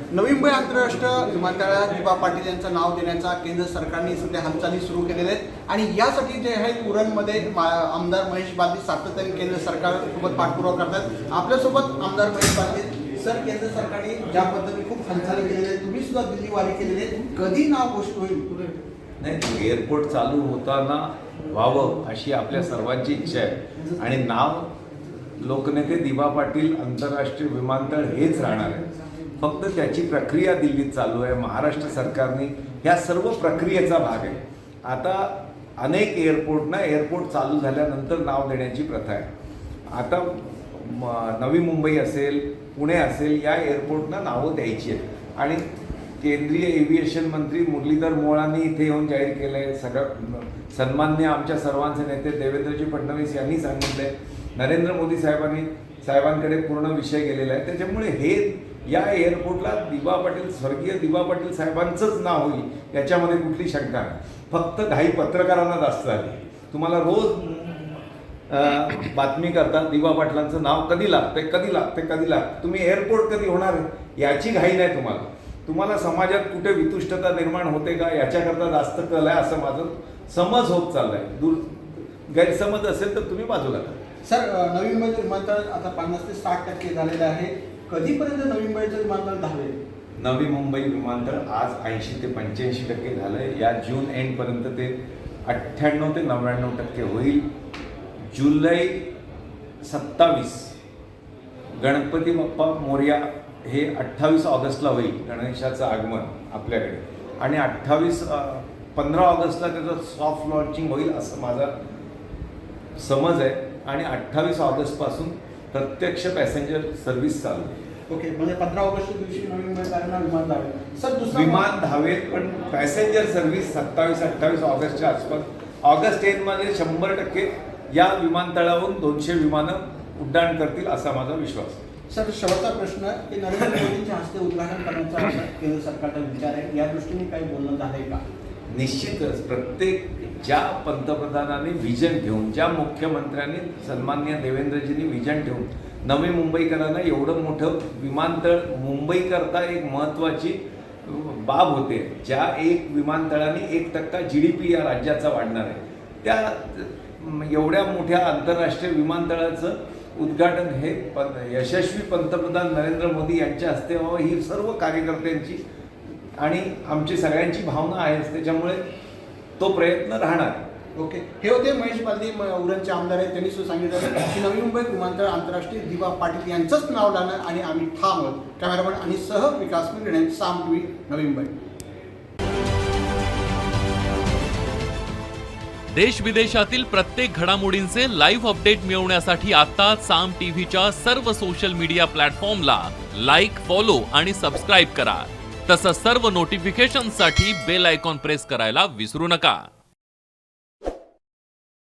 नवी मुंबई आंतरराष्ट्रीय विमानतळाला दिवा पाटील यांचं नाव देण्याचा केंद्र सरकारने सध्या हालचाली सुरू केलेल्या आहेत आणि यासाठी जे आहे उरणमध्ये आमदार महेश बालदी सातत्याने केंद्र सरकारसोबत पाठपुरावा करतात। आपल्यासोबत आमदार महेश बालदी सर, केंद्र सरकारने ज्या पद्धतीने खूप हालचाली केलेल्या आहेत, तुम्ही सुद्धा दिल्ली वारी केलेली आहे, कधी नाव घोषित होईल? नाही, एअरपोर्ट चालू होताना व्हावं अशी आपल्या सर्वांची इच्छा आहे आणि नाव लोकनेते दिवा पाटील आंतरराष्ट्रीय विमानतळ हेच राहणार आहे। फक्त त्याची प्रक्रिया दिल्लीत चालू आहे। महाराष्ट्र सरकारने ह्या सर्व प्रक्रियेचा भाग आहे। आता अनेक एअरपोर्ट चालू झाल्यानंतर नाव देण्याची प्रथा आहे। आता नवी मुंबई असेल, पुणे असेल, या एअरपोर्टना नावं द्यायची आहेत आणि केंद्रीय एव्हिएशन मंत्री मुरलीधर मोहोळांनी इथे येऊन जाहीर केलं आहे। सन्मान्य आमच्या सर्वांचे नेते देवेंद्रजी फडणवीस यांनी सांगितलं आहे। नरेंद्र मोदी साहेबांकडे पूर्ण विषय गेलेला आहे। त्याच्यामुळे हे या एअरपोर्टला दिवा पाटील, स्वर्गीय दिवा पाटील साहेबांचंच नाव होईल याच्यामध्ये कुठली शंका नाही। फक्त घाई पत्रकारांना जास्त झाली। तुम्हाला रोज बातमी करतात दिवा पाटलांचं नाव कधी लागते। तुम्ही एअरपोर्ट कधी होणार आहे याची घाई नाही तुम्हाला समाजात कुठे वितुष्टता निर्माण होते का याच्याकरता जास्त कल आहे असं माझं समज होत चाललंय। गैरसमज असेल तर तुम्ही बाजूला करा। सर, नवी मुंबईचं विमानतळ आता 50 ते 60% झालेलं आहे। कधीपर्यंत नवी मुंबईचं विमानतळ धावेल? नवी मुंबई विमानतळ आज 80 ते 85% झालंय। या जून एंडपर्यंत ते 98 ते 99% होईल। जुलै 27 गणपती बाप्पा मोरया हे 28 ऑगस्टला होईल, गणेशाचं आगमन आपल्याकडे, आणि 15 ऑगस्टला त्याचं सॉफ्ट लॉन्चिंग होईल असं माझा समज आहे आणि 28 ऑगस्टपासून प्रत्यक्ष पॅसेंजर सर्व्हिस चालू आहे। ओके, म्हणजे 15 ऑगस्टच्या दिवशी नवी मुंबईकरांना विमान धावेल। सर, विमान धावेल, पण पॅसेंजर सर्व्हिस 27-28 ऑगस्टच्या आसपास, ऑगस्ट एंडमध्ये 100% या विमानतळावरून 200 विमानं उड्डाण करतील असा माझा विश्वास आहे। सर, शेवटचा प्रश्न की नरेंद्र मोदींच्या हस्ते उद्घाटन करण्याचा केंद्र सरकारचा विचार आहे, या दृष्टीने काही बोलणं झालंय का? निश्चितच प्रत्येक ज्या पंतप्रधानांनी विजन घेऊन, ज्या मुख्यमंत्र्यांनी सन्माननीय देवेंद्रजींनी विजन ठेवून नवी मुंबईकरांना एवढं मोठं विमानतळ मुंबईकरता एक महत्त्वाची बाब होते, ज्या एक विमानतळाने 1% GDP या राज्याचा वाढणार आहे, त्या एवढ्या मोठ्या आंतरराष्ट्रीय विमानतळाचं उद्घाटन हे यशस्वी पंतप्रधान नरेंद्र मोदी यांच्या हस्ते व्हावं ही सर्व कार्यकर्त्यांची आणि आमची सगळ्यांची भावना आहे। त्याच्यामुळे तो प्रयत्न राहणार। ओके, हे होते महेश बालदी, उरणचे आमदार आहेत। त्यांनी सुद्धा सांगितलं की नवी मुंबई विमानतळ आंतरराष्ट्रीय दिवा पाटील यांचंच नाव लागणार आणि आम्ही ठाम आहोत। कॅमेरामन आणि विकास मिळणे, साम टीव्ही, नवी मुंबई। देश विदेशातील प्रत्येक घडामोडींचे लाईव्ह अपडेट मिळवण्यासाठी आता साम टीव्हीच्या सर्व सोशल मीडिया प्लॅटफॉर्मला लाईक, फॉलो आणि सबस्क्राईब करा। तसंच सर्व नोटिफिकेशनसाठी बेल आयकॉन प्रेस करायला विसरू नका।